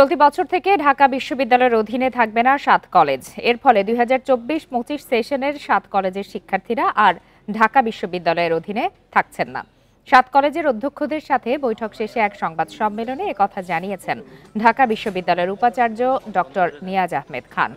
চলতি বছর থেকে ঢাকা বিশ্ববিদ্যালয়ের অধীনে থাকবে না ৭ কলেজ। এর ফলে ২০২৪-২৫ সেশনের ৭ কলেজের শিক্ষার্থীরা আর ঢাকা বিশ্ববিদ্যালয়ের অধীনে থাকছেন না। ৭ কলেজের অধ্যক্ষদের সাথে বৈঠক শেষে এক সংবাদ সম্মেলনে একথা জানিয়েছেন ঢাকা বিশ্ববিদ্যালয়ের উপাচার্য ডক্টর নিয়াজ আহমেদ খান।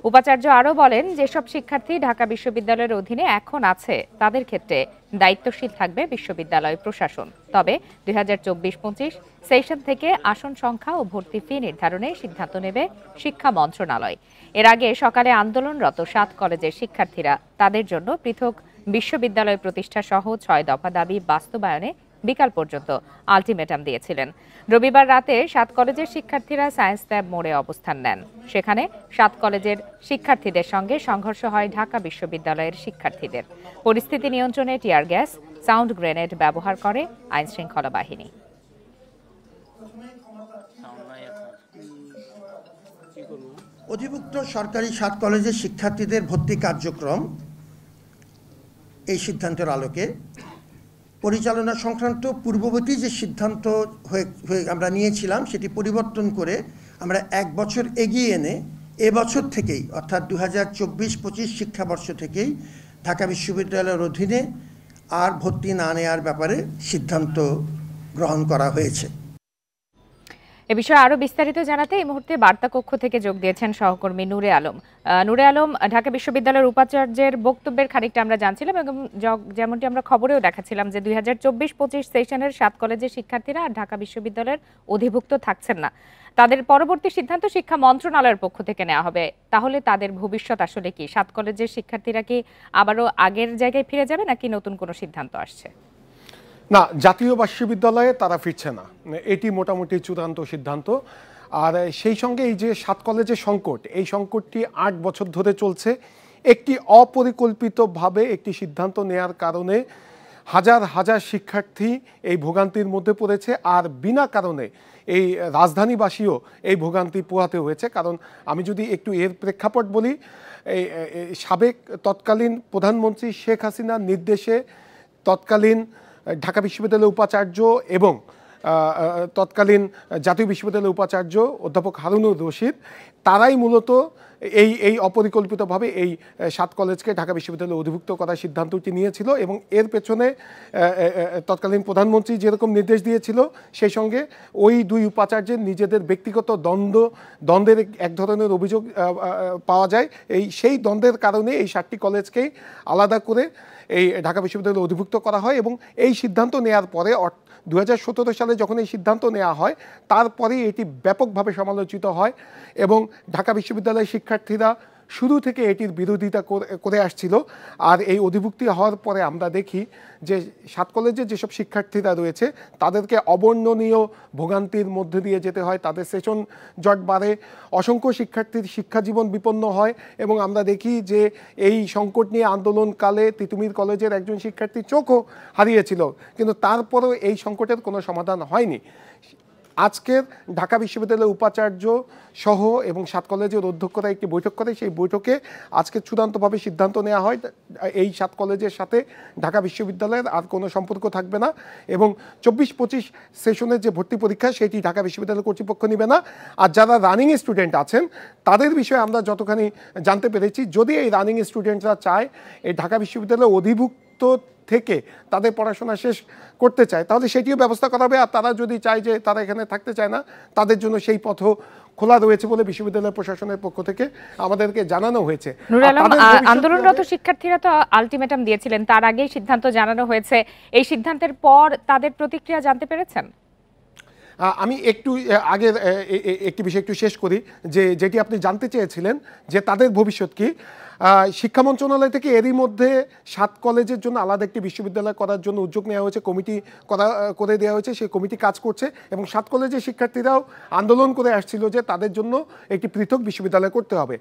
উপাচার্য আরও বলেন, যেসব শিক্ষার্থী ঢাকা বিশ্ববিদ্যালয়ের অধীনে এখন আছে তাদের ক্ষেত্রে দায়িত্বশীল থাকবে বিশ্ববিদ্যালয় প্রশাসন। তবে ২০২৪-২৫ সেশন থেকে আসন সংখ্যা ও ভর্তি ফি নির্ধারণে সিদ্ধান্ত নেবে শিক্ষা মন্ত্রণালয়। এর আগে সকালে আন্দোলনরত ৭ কলেজের শিক্ষার্থীরা তাদের জন্য পৃথক বিশ্ববিদ্যালয় প্রতিষ্ঠা সহ ৬ দফা দাবি বাস্তবায়নে বিকাল পর্যন্ত আলটিমেটাম দিয়েছিলেন। রবিবার রাতে ৭ কলেজের শিক্ষার্থীরা সায়েন্স ল্যাব মোড়ে অবস্থান নেন। সেখানে ৭ কলেজের শিক্ষার্থীদের সঙ্গে সংঘর্ষ হয় ঢাকা বিশ্ববিদ্যালয়ের শিক্ষার্থীদের। পরিস্থিতি নিয়ন্ত্রণে টিয়ার গ্যাস, সাউন্ড গ্রেনেড ব্যবহার করে আইনশৃঙ্খলা বাহিনী। অধিভুক্ত সরকারি ৭ কলেজের শিক্ষার্থীদের ভর্তি কার্যক্রম এই সিদ্ধান্তের আলোকে পরিচালনা সংক্রান্ত পূর্ববর্তী যে সিদ্ধান্ত আমরা নিয়েছিলাম সেটি পরিবর্তন করে আমরা ১ বছর এগিয়ে এনে এবছর থেকেই অর্থাৎ ২০২৪-২৫ শিক্ষাবর্ষ থেকেই ঢাকা বিশ্ববিদ্যালয়ের অধীনে আর ভর্তি না নেওয়ার ব্যাপারে সিদ্ধান্ত গ্রহণ করা হয়েছে। এ বিষয়ে আরো বিস্তারিত জানাতে এই মুহূর্তে বার্তা কক্ষ থেকে যোগ দিয়েছেন সহকর্মী নূরে আলম। নূরে আলম, ঢাকা বিশ্ববিদ্যালয়ের উপাচার্যের বক্তব্যের খানিকটা আমরা জানছিলাম এবং যেমনটি আমরা খবরেও দেখাচ্ছিলাম যে ২০২৪-২৫ সেশনের ৭ কলেজের শিক্ষার্থীরা আর ঢাকা বিশ্ববিদ্যালয়ের অধিভুক্ত থাকছেন না। তাদের পরবর্তী সিদ্ধান্ত শিক্ষা মন্ত্রণালয়ের পক্ষ থেকে নেওয়া হবে। তাহলে তাদের ভবিষ্যৎ আসলে কি? ৭ কলেজের শিক্ষার্থীরা কি আবারও আগের জায়গায় ফিরে যাবে নাকি নতুন কোনো সিদ্ধান্ত আসছে? না, জাতীয় বিশ্ববিদ্যালয়ে তারা ফিরছে না, এটি মোটামুটি চূড়ান্ত সিদ্ধান্ত। আর সেই সঙ্গে এই যে ৭ কলেজের সংকট, এই সংকটটি ৮ বছর ধরে চলছে। একটি অপরিকল্পিতভাবে একটি সিদ্ধান্ত নেয়ার কারণে হাজার হাজার শিক্ষার্থী এই ভোগান্তির মধ্যে পড়েছে, আর বিনা কারণে এই রাজধানীবাসীও এই ভোগান্তি পোহাতে হয়েছে। কারণ আমি যদি একটু এর প্রেক্ষাপট বলি, এই সাবেক তৎকালীন প্রধানমন্ত্রী শেখ হাসিনার নির্দেশে তৎকালীন ঢাকা বিশ্ববিদ্যালয়ের উপাচার্য এবং তৎকালীন জাতীয় বিশ্ববিদ্যালয়ের উপাচার্য অধ্যাপক হারুনুর রশিদ, তারাই মূলত এই অপরিকল্পিতভাবে এই ৭ কলেজকে ঢাকা বিশ্ববিদ্যালয়ে অধিভুক্ত করার সিদ্ধান্তটি নিয়েছিল। এবং এর পেছনে তৎকালীন প্রধানমন্ত্রী যেরকম নির্দেশ দিয়েছিল, সেই সঙ্গে ওই দুই উপাচার্যের নিজেদের ব্যক্তিগত দ্বন্দ্বের এক ধরনের অভিযোগ পাওয়া যায়। সেই দ্বন্দ্বের কারণে এই ৭টি কলেজকেই আলাদা করে এই ঢাকা বিশ্ববিদ্যালয়ে অধিভুক্ত করা হয়। এবং এই সিদ্ধান্ত নেওয়ার পরে ২০১৭ সালে যখন এই সিদ্ধান্ত নেওয়া হয়, তারপরেই এটি ব্যাপকভাবে সমালোচিত হয় এবং ঢাকা বিশ্ববিদ্যালয়ের শিক্ষার্থীরা শুরু থেকে এটির বিরোধিতা করে আসছিল। আর এই অধিভুক্তি হওয়ার পরে আমরা দেখি যে ৭ কলেজের যেসব শিক্ষার্থীরা রয়েছে তাদেরকে অবর্ণনীয় ভোগান্তির মধ্যে দিয়ে যেতে হয়, তাদের সেশন জট বাড়ে, অসংখ্য শিক্ষার্থীর শিক্ষাজীবন বিপন্ন হয়। এবং আমরা দেখি যে এই সংকট নিয়ে আন্দোলনকালে তিতুমির কলেজের একজন শিক্ষার্থী চোখও হারিয়েছিল, কিন্তু তারপরেও এই সংকটের কোনো সমাধান হয়নি। আজকের ঢাকা বিশ্ববিদ্যালয়ের উপাচার্য সহ এবং ৭ কলেজের অধ্যক্ষরা একটি বৈঠক করে, সেই বৈঠকে আজকে চূড়ান্তভাবে সিদ্ধান্ত নেওয়া হয় এই ৭ কলেজের সাথে ঢাকা বিশ্ববিদ্যালয়ের আর কোনো সম্পর্ক থাকবে না এবং ২৪-২৫ সেশনের যে ভর্তি পরীক্ষা সেটি ঢাকা বিশ্ববিদ্যালয় কর্তৃপক্ষ নেবে না। আর যারা রানিং স্টুডেন্ট আছেন তাদের বিষয়ে আমরা যতখানি জানতে পেরেছি, যদি এই রানিং স্টুডেন্টরা চায় এই ঢাকা বিশ্ববিদ্যালয়ে অধিভুক্ত থেকে তাদের পড়াশোনা শেষ করতে চায়, তাহলে সেটিও ব্যবস্থা করা হবে। আর তারা যদি চায় যে তারা এখানে থাকতে চায় না, তাদের জন্য সেই পথও খোলা রয়েছে বলে বিশ্ববিদ্যালয় প্রশাসনের পক্ষ থেকে আমাদেরকে জানানো হয়েছে। আন্দোলনরত শিক্ষার্থীরা তো আলটিমেটাম দিয়েছিলেন, তার আগেই সিদ্ধান্ত জানানো হয়েছে। এই সিদ্ধান্তের পর তাদের প্রতিক্রিয়া জানতে পেরেছেন? আমি একটু আগের একটি বিষয় একটু শেষ করি, যেটি আপনি জানতে চেয়েছিলেন যে তাদের ভবিষ্যৎ কি। শিক্ষা মন্ত্রণালয় থেকে এরই মধ্যে ৭ কলেজের জন্য আলাদা একটি বিশ্ববিদ্যালয় করার জন্য উদ্যোগ নেওয়া হয়েছে, কমিটি করে দেওয়া হয়েছে, সেই কমিটি কাজ করছে। এবং ৭ কলেজের শিক্ষার্থীরাও আন্দোলন করে আসছিল যে তাদের জন্য একটি পৃথক বিশ্ববিদ্যালয় করতে হবে।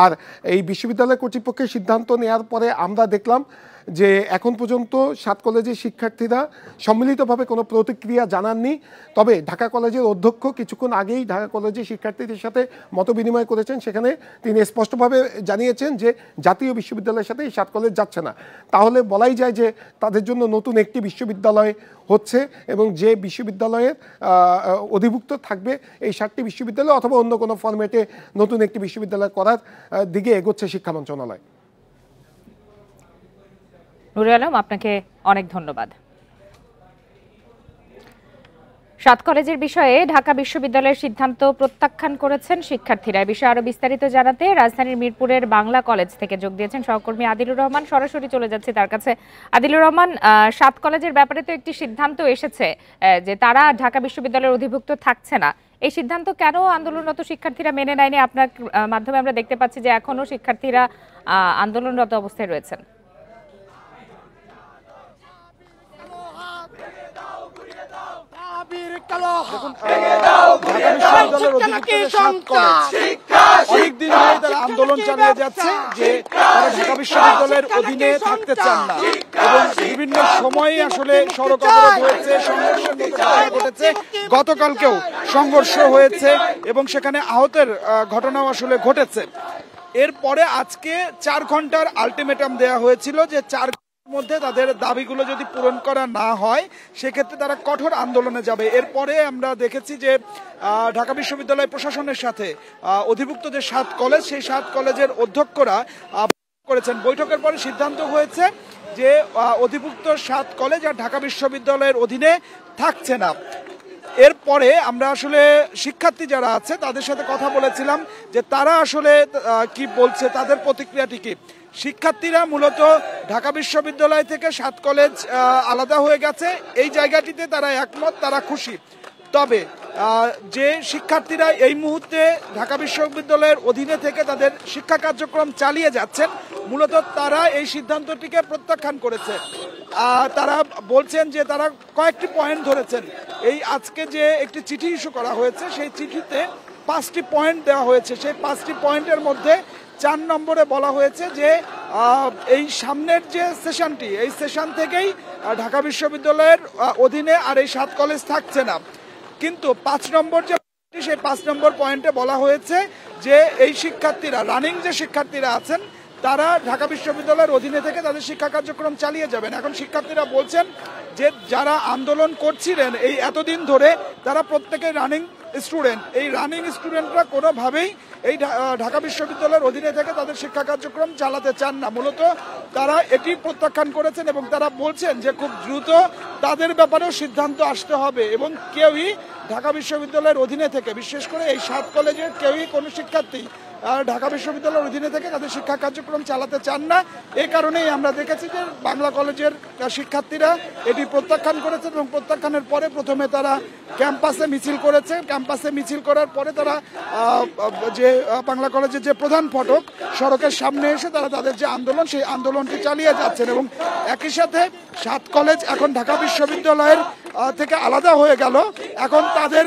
আর এই বিশ্ববিদ্যালয় কর্তৃপক্ষের সিদ্ধান্ত নেওয়ার পরে আমরা দেখলাম যে এখন পর্যন্ত ৭ কলেজের শিক্ষার্থীরা সম্মিলিতভাবে কোনো প্রতিক্রিয়া জানাননি। তবে ঢাকা কলেজের অধ্যক্ষ কিছুক্ষণ আগেই ঢাকা কলেজের শিক্ষার্থীদের সাথে মতবিনিময় করেছেন, সেখানে তিনি স্পষ্টভাবে জানিয়েছেন যে জাতীয় বিশ্ববিদ্যালয়ের সাথে এই 7 কলেজ যাচ্ছে না, তাহলে বলাই যায় যে তাদের জন্য নতুন একটি বিশ্ববিদ্যালয় হচ্ছে এবং যে বিশ্ববিদ্যালয়ের অধিভুক্ত থাকবে এই 7টি বিশ্ববিদ্যালয় অথবা অন্য কোনো ফরম্যাটে নতুন একটি বিশ্ববিদ্যালয় করার দিকে এগোচ্ছে শিক্ষা মন্ত্রণালয়। নুরুল আলম, আপনাকে অনেক ধন্যবাদ। 7 কলেজের বিষয়ে ঢাকা বিশ্ববিদ্যালয়ের সিদ্ধান্ত প্রত্যাখ্যান করেছেন শিক্ষার্থীরা। এই বিষয়ে আরো বিস্তারিত জানাতে রাজধানীর মিরপুরের বাংলা কলেজ থেকে যোগ দিয়েছেন সহকর্মী আদিলুর রহমান। সরাসরি চলে যাচ্ছে তার কাছে। আদিলুর রহমান, 7 কলেজের ব্যাপারে তো একটি সিদ্ধান্ত এসেছে যে তারা ঢাকা বিশ্ববিদ্যালয়ের অধিভুক্ত থাকছে না। এই সিদ্ধান্ত কেন আন্দোলনরত শিক্ষার্থীরা মেনে নেয়নি? আপনার মাধ্যমে আমরা দেখতে পাচ্ছি যে এখনো শিক্ষার্থীরা আন্দোলনরত অবস্থায় রয়েছেন। অনেকদিন ধরে তারা আন্দোলন চালিয়ে যাচ্ছে যে তারা ঢাকা বিশ্ববিদ্যালয়ের অধীনে থাকতে চান না এবং বিভিন্ন সময়ে আসলে সড়ক অবরোধ হয়েছে, সংঘর্ষের মতো ঘটনা ঘটেছে। গতকালকেও সংঘর্ষ হয়েছে এবং সেখানে আহতের ঘটনাও আসলে ঘটেছে। এরপরে আজকে 4 ঘন্টার আলটিমেটাম দেওয়া হয়েছিল যে 4 মধ্যে তাদের দাবিগুলো যদি পূরণ করা না হয় সেক্ষেত্রে তারা কঠোর আন্দোলনে যাবে। এরপরে আমরা দেখেছি যে ঢাকা বিশ্ববিদ্যালয় প্রশাসনের সাথে অধিভুক্ত যে 7 কলেজ, সেই 7 কলেজের অধ্যক্ষরা করেছেন। বৈঠকের পরে সিদ্ধান্ত হয়েছে যে অধিভুক্ত 7 কলেজ আর ঢাকা বিশ্ববিদ্যালয়ের অধীনে থাকছে না। এরপরে আমরা আসলে শিক্ষার্থী যারা আছে তাদের সাথে কথা বলেছিলাম যে তারা আসলে কি বলছে, তাদের প্রতিক্রিয়াটি কি। শিক্ষার্থীরা মূলত ঢাকা বিশ্ববিদ্যালয় থেকে 7 কলেজ আলাদা হয়ে গেছে এই জায়গাটিতে তারা একমত, তারা খুশি। তবে যে শিক্ষার্থীরা এই মুহূর্তে ঢাকা বিশ্ববিদ্যালয়ের অধীনে থেকে তাদের শিক্ষা কার্যক্রম চালিয়ে যাচ্ছেন মূলত তারা এই সিদ্ধান্তটিকে প্রত্যাখ্যান করেছে। তারা বলছেন যে তারা কয়েকটি পয়েন্ট ধরেছেন। এই আজকে যে একটি চিঠি ইস্যু করা হয়েছে সেই চিঠিতে 5টি পয়েন্ট দেওয়া হয়েছে। সেই 5টি পয়েন্টের মধ্যে 4 নম্বরে বলা হয়েছে যে এই সামনের যে সেশনটি, এই সেশন থেকেই ঢাকা বিশ্ববিদ্যালয়ের অধীনে আর এই 7 কলেজ থাকছে না। কিন্তু 5 নম্বর যে সেই 5 নম্বর পয়েন্টে বলা হয়েছে যে এই শিক্ষার্থীরা, রানিং যে শিক্ষার্থীরা আছেন তারা ঢাকা বিশ্ববিদ্যালয়ের অধীনে থেকে তাদের শিক্ষা কার্যক্রম চালিয়ে যাবেন। এখন শিক্ষার্থীরা বলছেন যে যারা আন্দোলন করছিলেন এই এতদিন ধরে তারা প্রত্যেকে রানিং স্টুডেন্ট, এই রানিং স্টুডেন্টরা কোনোভাবেই এই ঢাকা বিশ্ববিদ্যালয়ের অধীনে থেকে তাদের শিক্ষা কার্যক্রম চালাতে চান না। মূলত তারা এটি প্রত্যাখ্যান করেছেন এবং তারা বলছেন যে খুব দ্রুত তাদের ব্যাপারেও সিদ্ধান্ত আসতে হবে এবং কেউই ঢাকা বিশ্ববিদ্যালয়ের অধীনে থেকে, বিশেষ করে এই 7 কলেজের কেউই কোনো শিক্ষার্থী ঢাকা বিশ্ববিদ্যালয়ের অধীনে থেকে তাদের শিক্ষা কার্যক্রম চালাতে চান না। এই কারণেই আমরা দেখেছি যে বাংলা কলেজের শিক্ষার্থীরা এটি প্রত্যাখ্যান করেছেন এবং প্রত্যাখ্যানের পরে প্রথমে তারা ক্যাম্পাসে মিছিল করেছে। ক্যাম্পাসে মিছিল করার পরে তারা যে বাংলা কলেজের যে প্রধান ফটক সড়কের সামনে এসে তারা তাদের যে আন্দোলন সেই আন্দোলনটি চালিয়ে যাচ্ছেন এবং একই সাথে 7 কলেজ এখন ঢাকা বিশ্ববিদ্যালয়ের থেকে আলাদা হয়ে গেল। এখন তাদের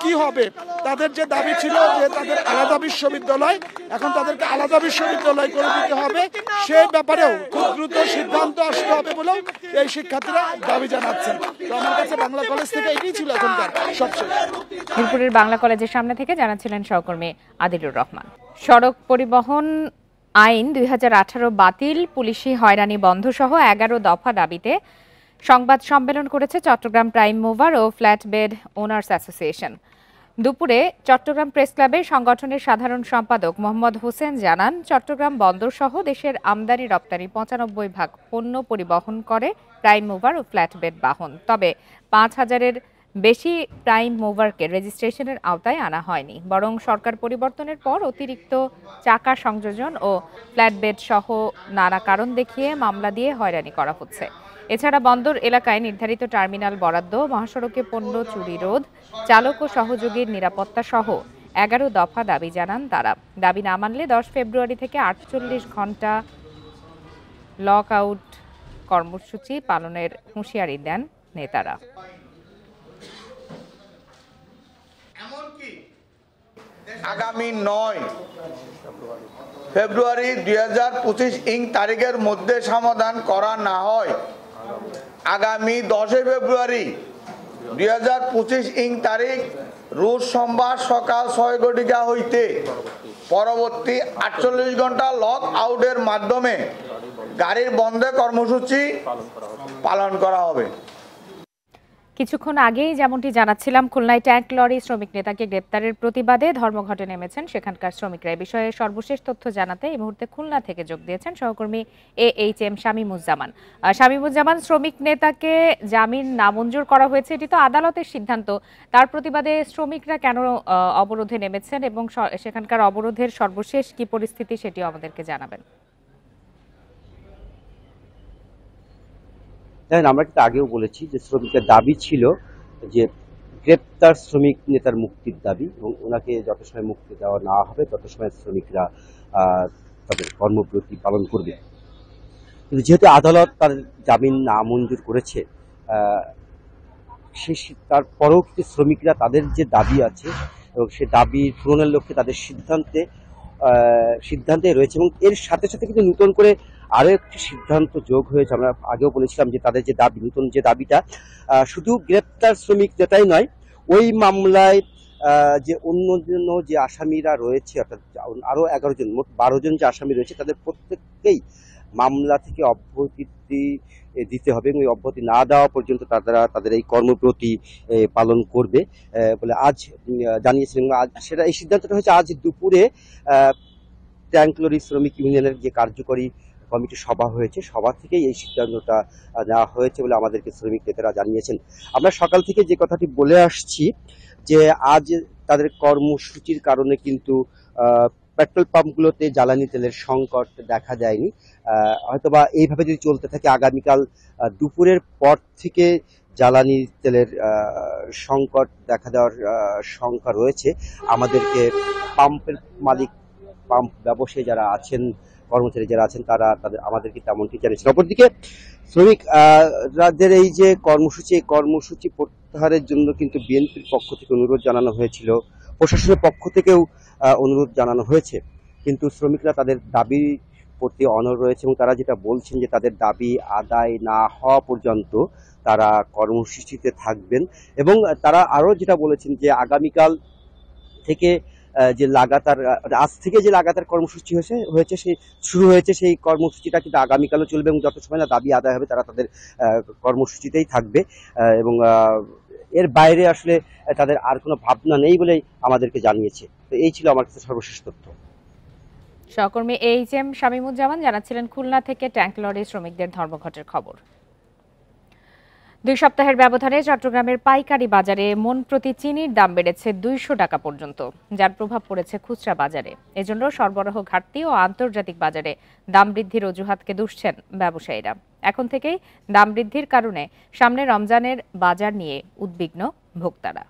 কি হবে? তাদের যে দাবি ছিল যে তাদের আলাদা বিশ্ববিদ্যালয়, এখন তাদেরকে আলাদা বিশ্ববিদ্যালয় করে দিতে হবে, সেই ব্যাপারেও খুব দ্রুত সিদ্ধান্ত আসতে হবে বলেও এই শিক্ষার্থীরা দাবি জানাচ্ছেন। তো আমার কাছে বাংলা কলেজ থেকে এটাই ছিল এখনকার সবশেষ। মিরপুরের বাংলা কলেজের সামনে থেকে জানাচ্ছিলেন সহকর্মী আদিলুর রহমান। সড়ক পরিবহন আইন 2018 বাতিল, পুলিশি হয়রানি বন্ধ সহ 11 দফা দাবিতে সংবাদ সম্মেলন করেছে চট্টগ্রাম প্রাইম মুভার ও ফ্ল্যাট বেড ওনার্স অ্যাসোসিয়েশন। দুপুরে চট্টগ্রাম প্রেস ক্লাবের সংগঠনের সাধারণ সম্পাদক মোহাম্মদ হোসেন জানান, চট্টগ্রাম বন্দর সহ দেশের আমদানি রপ্তানি 95% পণ্য পরিবহন করে প্রাইম মুভার ও ফ্ল্যাট বেড বাহন। তবে 5000-এর বেশি প্রাইম মুভারকে রেজিস্ট্রেশনের আওতায় আনা হয়নি, বরং সরকার পরিবর্তনের পর অতিরিক্ত চাকা সংযোজন ও ফ্ল্যাট বেড সহ নানা কারণ দেখিয়ে মামলা দিয়ে হয়রানি করা হচ্ছে। এছাড়া বন্দর এলাকায় নির্ধারিত টার্মিনাল বরাদ্দ, মহাসড়কে পণ্য চুরি রোধ, চালক ও সহযোগীর নিরাপত্তা সহ 11 দফা দাবি জানান তারা। দাবি না মানলে 10 ফেব্রুয়ারি থেকে 48 ঘন্টা লক আউট কর্মসূচি পালনের হুঁশিয়ারি দেন নেতারা। আগামী 9 ফেব্রুয়ারি 2025 তারিখের মধ্যে সমাধান করা না হয়, আগামী 10 ফেব্রুয়ারি 2025 তারিখ রোজ সোমবার সকাল 6 ঘটিকা হইতে পরবর্তী 48 ঘন্টা লক আউটের মাধ্যমে গাড়ির বন্ধে কর্মসূচি পালন করা হবে। কিছুক্ষণ আগেই যেমনটি জানাচ্ছিলাম, খুলনায় ট্যাঙ্ক লরি শ্রমিক নেতাকে গ্রেপ্তারের প্রতিবাদে ধর্মঘটে নেমেছেন সেখানকার শ্রমিকরা। এই বিষয়ে সর্বশেষ তথ্য জানাতে এই মুহূর্তে খুলনা থেকে যোগ দিয়েছেন সহকর্মী AHM শামীমুজ্জামান। শামীমুজ্জামান, শ্রমিক নেতাকে জামিন নামঞ্জুর করা হয়েছে, এটি তো আদালতের সিদ্ধান্ত। তার প্রতিবাদে শ্রমিকরা কেন অবরোধে নেমেছেন এবং সেখানকার অবরোধের সর্বশেষ কি পরিস্থিতি সেটিও আমাদেরকে জানাবেন। আমরা কিন্তু আগেও বলেছি যে শ্রমিকের দাবি ছিল যে গ্রেপ্তার শ্রমিক নেতার মুক্তির দাবি, এবং ওনাকে যত সময় মুক্তি দেওয়া না হবে তত সময় শ্রমিকরা তাদের কর্মবিরতি পালন করবে। কিন্তু যেহেতু আদালত তার জামিন নামঞ্জুর করেছে, তারপরেও কিন্তু শ্রমিকরা তাদের যে দাবি আছে এবং সে দাবি পূরণের লক্ষ্যে তাদের সিদ্ধান্তে রয়েছে। এবং এর সাথে সাথে কিন্তু নতুন করে আরো একটি সিদ্ধান্ত যোগ হয়েছে। আমরা আগেও বলেছিলাম যে তাদের যে দাবি, নতুন যে দাবিটা শুধু গ্রেপ্তার শ্রমিক যেটাই নয়, ওই মামলায় যে অন্য যে আসামিরা রয়েছে, অর্থাৎ আরো 11 জন, মোট 12 জন যে আসামি রয়েছে, তাদের প্রত্যেককেই মামলা থেকে অব্যাহতি দিতে হবে এবং অব্যাহতি না দেওয়া পর্যন্ত তারা তাদের এই কর্মবিরতি পালন করবে বলে আজ জানিয়েছিলেন। সেটা এই সিদ্ধান্তটা হয়েছে আজ দুপুরে ট্যাঙ্ক লরি শ্রমিক ইউনিয়নের যে কার্যকরী কমিটি সভা হয়েছে, সভা থেকেই এই সিদ্ধান্তটা নেওয়া হয়েছে বলে আমাদেরকে শ্রমিক নেতারা জানিয়েছেন। আমরা সকাল থেকে যে কথাটি বলে আসছি যে আজ তাদের কর্মসূচির কারণে কিন্তু পেট্রোল পাম্পগুলোতে জ্বালানি তেলের সংকট দেখা দেয়নি। হয়তোবা এইভাবে যদি চলতে থাকে আগামীকাল দুপুরের পর থেকে জ্বালানি তেলের সংকট দেখা দেওয়ার শঙ্কা রয়েছে। আমাদেরকে পাম্পের মালিক, পাম্প ব্যবসায়ী যারা আছেন, কর্মচারী যারা আছেন, তারা আমাদেরকে তেমনটি জানিয়েছেন। অপরদিকে শ্রমিকদের এই যে কর্মসূচি প্রত্যাহারের জন্য কিন্তু বিএনপির পক্ষ থেকে অনুরোধ জানানো হয়েছিল, প্রশাসনের পক্ষ থেকেও অনুরোধ জানানো হয়েছে, কিন্তু শ্রমিকরা তাদের দাবির প্রতি অনড় রয়েছে এবং তারা যেটা বলছেন যে তাদের দাবি আদায় না হওয়া পর্যন্ত তারা কর্মসূচিতে থাকবেন। এবং তারা আরো যেটা বলেছেন যে আগামীকাল থেকে যে লাগাতার, আজ থেকে যে লাগাতার কর্মসূচি হয়েছে সেই শুরু হয়েছে, সেই কর্মসূচিটা কিন্তু আগামীকালও চলবে এবং যত সময় না দাবি আদায় হবে তারা তাদের কর্মসূচিতেই থাকবে এবং এর বাইরে আসলে তাদের আর কোনো ভাবনা নেই বলেই আমাদেরকে জানিয়েছে। তো এই ছিল আমার কাছে সর্বশেষ তথ্য। সহকর্মী AHM শামীমুজ্জামান জানাচ্ছিলেন খুলনা থেকে ট্যাঙ্ক লরি শ্রমিকদের ধর্মঘটের খবর। 2 সপ্তাহের ব্যবধানে চট্টগ্রামের পাইকারি বাজারে মন প্রতি চিনির দাম বেড়েছে 200 টাকা পর্যন্ত, যার প্রভাব পড়েছে খুচরা বাজারে। এজন্য সরবরাহ ঘাটতি ও আন্তর্জাতিক বাজারে দাম বৃদ্ধির অজুহাতকে দুষছেন ব্যবসায়ীরা। এখন থেকেই দাম বৃদ্ধির কারণে সামনে রমজানের বাজার নিয়ে উদ্বিগ্ন ভোক্তারা।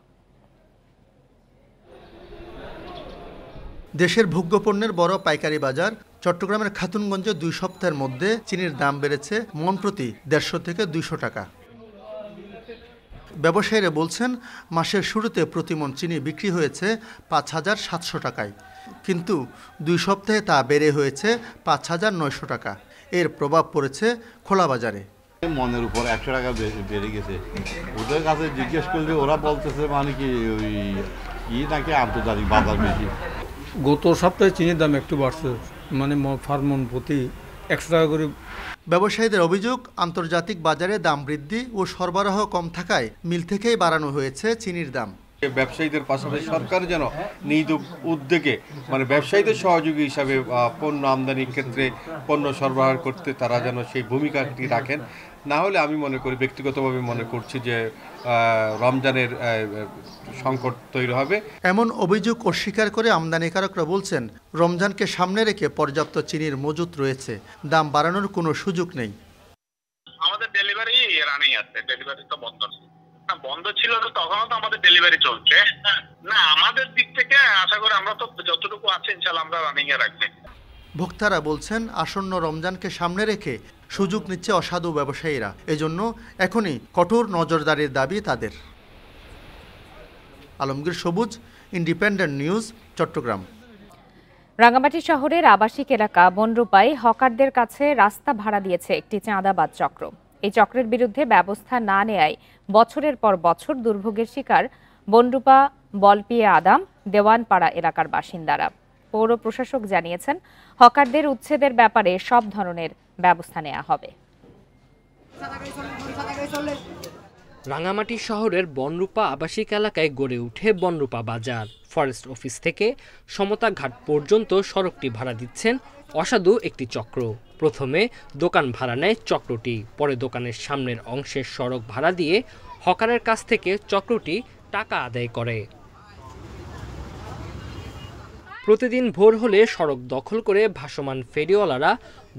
দেশের ভোগ্যপণ্যের বড় পাইকারি বাজার চট্টগ্রামের খাতুনগঞ্জে 2 সপ্তাহের মধ্যে চিনির দাম বেড়েছে মন প্রতি 150 থেকে 200 টাকা। ব্যবসায়ীরা বলছেন মাসের শুরুতে প্রতি মন চিনি বিক্রি হয়েছে 5700 টাকায়, কিন্তু 2 সপ্তাহে তা বেড়ে হয়েছে 5900 টাকা। এর প্রভাব পড়েছে খোলা বাজারে। মনের উপর 100 টাকা বেড়ে গেছে। ওদের কাছে জিজ্ঞেস করলে ওরা বলতেছে মানে কি ওই নাকি আন্তর্জাতিক বাজার বেশি। গত সপ্তাহে চিনির দাম একটু বাড়ছে, মানে ফার মন প্রতি 100 টাকা করে। ব্যবসায়ীদের অভিযোগ, আন্তর্জাতিক বাজারে দাম বৃদ্ধি ও সরবরাহ কম থাকায় মিল থেকেই বাড়ানো হয়েছে চিনির দাম। ব্যবসায়ীদের পাশাপাশি সরকার যেন নিজ উদ্যোগে মানে ব্যবসায়ীদের সহযোগী হিসাবে পণ্য আমদানির ক্ষেত্রে পণ্য সরবরাহ করতে তারা যেন সেই ভূমিকাটি রাখেন। না হলে আমি মনে করি, ব্যক্তিগতভাবে মনে করছি যে রমজানের সংকট তৈরি হবে। এমন অভিযোগ অস্বীকার করে আমদানিকারকরা বলছেন রমজানকে সামনে রেখে পর্যাপ্ত চিনির মজুত রয়েছে, দাম বাড়ানোর কোনো সুযোগ নেই। আমাদের ডেলিভারি রানিং আছে, ডেলিভারি তো বন্ধ ছিল তো তখনও তো আমাদের ডেলিভারি চলছে না। আমাদের দিক থেকে আশা করি আমরা তো যতটুকু আছে ইনশাআল্লাহ আমরা রানিং এ রাখবে। ভোক্তারা বলছেন আসন্ন রমজানকে সামনে রেখে সুযোগ নিচ্ছে অসাধু ব্যবসায়ীরা, এজন্য এখনই কঠোর নজরদারির দাবি তাদের। আলমগীর সবুজ, ইন্ডিপেন্ডেন্ট নিউজ, চট্টগ্রাম। রাঙ্গামাটি শহরের আবাসিক এলাকা বনরূপায় হকারদের কাছে রাস্তা ভাড়া দিয়েছে একটি চাঁদাবাজ চক্র। এই চক্রের বিরুদ্ধে ব্যবস্থা না নেয়ায় বছরের পর বছর দুর্ভোগের শিকার বনরূপা, বলপিয়া আদাম, দেওয়ানপাড়া এলাকার বাসিন্দারা। পৌর প্রশাসক জানিয়েছেন, হকারদের উচ্ছেদের ব্যাপারে সব ধরনের ব্যবস্থা নেওয়া হবে। রাঙামাটি শহরের বনরূপা আবাসিক এলাকায় গড়ে ওঠে বনরূপা বাজার। ফরেস্ট অফিস থেকে সমতা ঘাট পর্যন্ত সড়কটি ভাড়া দিচ্ছেন অসাধু একটি চক্র। প্রথমে দোকান ভাড়া নেয় চক্রটি, পরে দোকানের সামনের অংশের সড়ক ভাড়া দিয়ে হকারের কাছ থেকে চক্রটি টাকা আদায় করে। প্রতিদিন ভোর হলে সড়ক দখল করে ভাসমান ফেরিওয়ালারা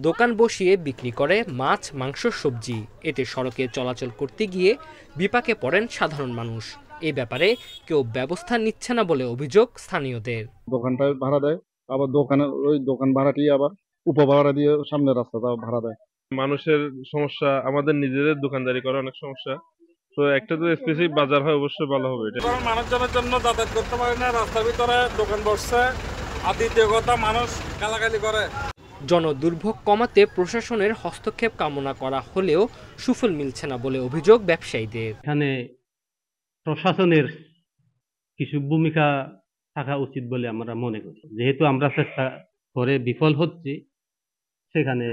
দোকান বসিয়ে বিক্রি করে মাছ, মাংস, সবজি। এতে সড়কে চলাচল করতে গিয়ে বিপাকে পড়েন সাধারণ মানুষ। এই ব্যাপারে কেউ ব্যবস্থা নিচ্ছে না বলে অভিযোগ স্থানীয়দের। দোকানটা ভাড়া দেয়, আবার দোকানের ওই দোকান ভাড়াটি আবার উপভাড়া দিয়ে সামনের রাস্তাটা ভাড়া দেয়। মানুষের সমস্যা, আমাদের নিজেদের দোকানদারি করা অনেক সমস্যা। তো একটা তো স্পেসিফিক বাজার হয় অবশ্যই ভালো হবে। এটা মানুষজনের জন্য যাতায়াত করতে পারে না, রাস্তার ভিতরে দোকান বসছে, আর দ্বিতীয় কথা মানুষ গালাগালি করে। জনদুর্ভোগ কমাতে প্রশাসনের হস্তক্ষেপ কামনা করা হলেও সুফল মিলছে না বলে অভিযোগ ব্যবসায়ীদের। এখানে প্রশাসনের কিছু ভূমিকা থাকা উচিত বলে আমরা মনে করি। যেহেতু আমরা চেষ্টা করে বিফল হচ্ছি, সেখানে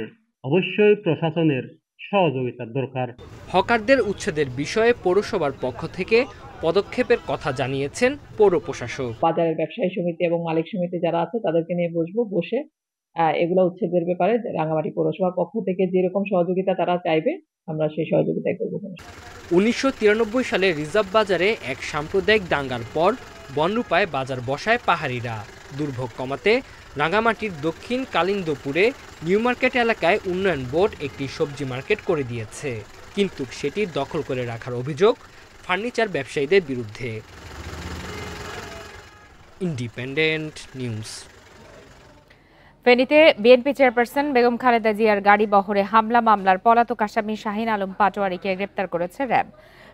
অবশ্যই প্রশাসনের সহযোগিতার দরকার। হকারদের উচ্ছেদের বিষয়ে পৌরসভার পক্ষ থেকে পদক্ষেপের কথা জানিয়েছেন পৌর প্রশাসক। বাজারের ব্যবসায়ী সমিতি এবং মালিক সমিতি যারা আছে তাদেরকে নিয়ে বসে এগুলো উচ্ছেদের ব্যাপারে রাঙামাটি পৌরসভার পক্ষ থেকে যেরকম সহযোগিতা তারা চাইবে আমরা সেই সহযোগিতা করব। 1993 সালে রিজার্ভ বাজারে এক সাম্প্রদায়িক দাঙ্গার পর বনরূপায় বাজার বসায় পাহাড়িরা। দুর্ভোগ কমাতে রাঙামাটির দক্ষিণ কালিন্দপুরে নিউ মার্কেট এলাকায় উন্নয়ন বোর্ড একটি সবজি মার্কেট করে দিয়েছে, কিন্তু সেটি দখল করে রাখার অভিযোগ ফার্নিচার ব্যবসায়ীদের বিরুদ্ধে। Independent news. ফেনীতে বিএনপি চেয়ারপারসন বেগম খালেদা জিয়ার গাড়ি বহরে হামলা মামলার পলাতক আসামি শাহিন আলম পাটোয়ারিকে গ্রেপ্তার করেছে র্যাব।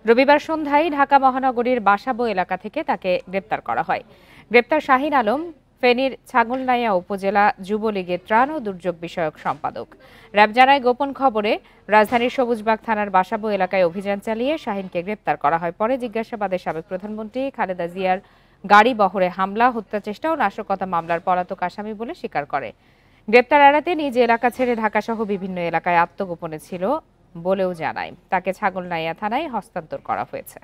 রবিবার সন্ধ্যায় ঢাকা মহানগরীর বাসাবো এলাকা থেকে তাকে গ্রেপ্তার করা হয়। গ্রেপ্তার শাহিন আলম ফেনীর ছাগলনাইয়া উপজেলা যুবলীগের ত্রাণ ও দুর্যোগ বিষয়ক সম্পাদক। র্যাব জানায়, গোপন খবরে রাজধানীর সবুজবাগ থানার বাসাবো এলাকায় অভিযান চালিয়ে শাহিনকে গ্রেপ্তার করা হয়। পরে জিজ্ঞাসাবাদে সাবেক প্রধানমন্ত্রী খালেদা জিয়ার গাড়ি বহরে হামলা, হত্যা চেষ্টা ও নাশকতা মামলার পলাতক আসামি বলে স্বীকার করে। গ্রেপ্তার এড়াতে নিজ এলাকা ছেড়ে ঢাকাসহ বিভিন্ন এলাকায় আত্মগোপনে ছিল বলেও জানায়। তাকে ছাগলনাইয়া থানায় হস্তান্তর করা হয়েছে।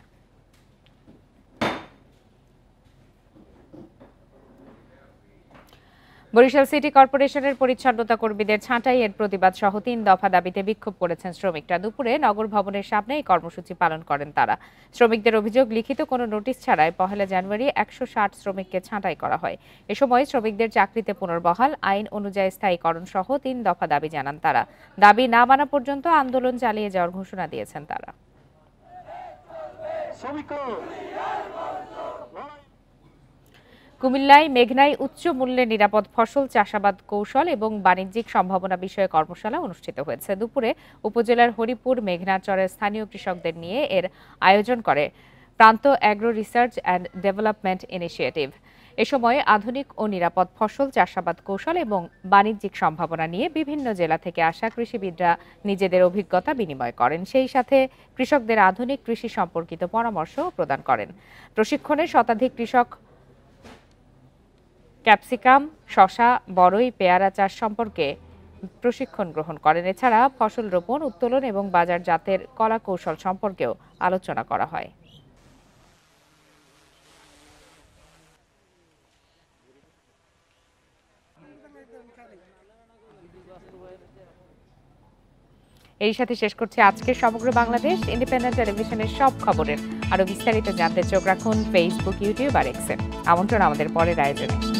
বরিশাল সিটি কর্পোরেশনের পরিচ্ছন্নতা কর্মীদের ছাঁটাইয়ের প্রতিবাদ সহ 3 দফা দাবিতে বিক্ষোভ করেছেন শ্রমিকরা। দুপুরে নগর ভবনের সামনে এই কর্মসূচি পালন করেন তারা। শ্রমিকদের অভিযোগ, লিখিত কোনো নোটিশ ছাড়াই 1 জানুয়ারি 160 শ্রমিককে ছাঁটাই করা হয়। এ সময় শ্রমিকদের চাকরিতে পুনর্বহাল, আইন অনুযায়ী স্থায়ীকরণ সহ 3 দফা দাবি জানান তারা। দাবি না মানা পর্যন্ত আন্দোলন চালিয়ে যাওয়ার ঘোষণা দিয়েছেন তারা। কুমিল্লায় মেঘনায় উচ্চ মূল্যে নিরাপদ ফসল চাষাবাদ কৌশল এবং বাণিজ্যিক সম্ভাবনা বিষয়ে কর্মশালা অনুষ্ঠিত হয়েছে। দুপুরে উপজেলার হরিপুর মেঘনাচরের স্থানীয় কৃষকদের নিয়ে এর আয়োজন করে Pranta agro research and development initiative. এ সময় আধুনিক ও নিরাপদ ফসল চাষাবাদ কৌশল এবং বাণিজ্যিক সম্ভাবনা নিয়ে বিভিন্ন জেলা থেকে আসা কৃষিবিদরা নিজেদের অভিজ্ঞতা বিনিময় করেন। সেই সাথে কৃষকদের আধুনিক কৃষি সম্পর্কিত পরামর্শ প্রদান করেন। প্রশিক্ষণে শতাধিক কৃষক ক্যাপসিকাম, শসা, বড়ই, পেয়ারা চাষ সম্পর্কে প্রশিক্ষণ গ্রহণ করেন। এছাড়া ফসল রোপণ, উত্তোলন এবং বাজারজাতের কলা কৌশল সম্পর্কেও আলোচনা করা হয়। এর সাথে শেষ করছে আজকের সমগ্র বাংলাদেশ। ইন্ডিপেন্ডেন্ট টেলিভিশনের সব খবরের আরো বিস্তারিত জানতে চোখ রাখুন ফেসবুক, ইউটিউব আর এক্সে। আমন্ত্রণ আমাদের পরের আয়োজনে।